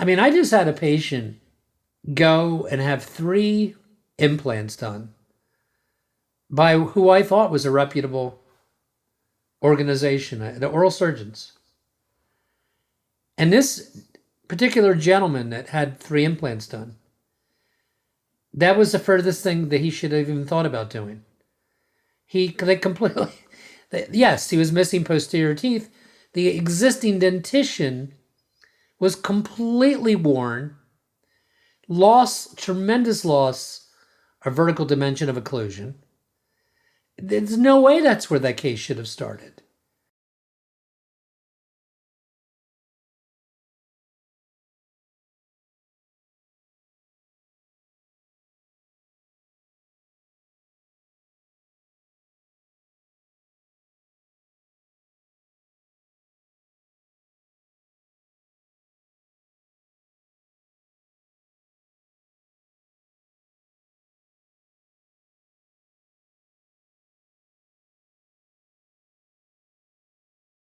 I mean, I just had a patient go and have 3 implants done by who I thought was a reputable organization, the oral surgeons. And this particular gentleman that had 3 implants done, that was the furthest thing that he should have even thought about doing. They completely, yes, he was missing posterior teeth. The existing dentition was completely worn, tremendous loss of vertical dimension of occlusion. There's no way that's where that case should have started.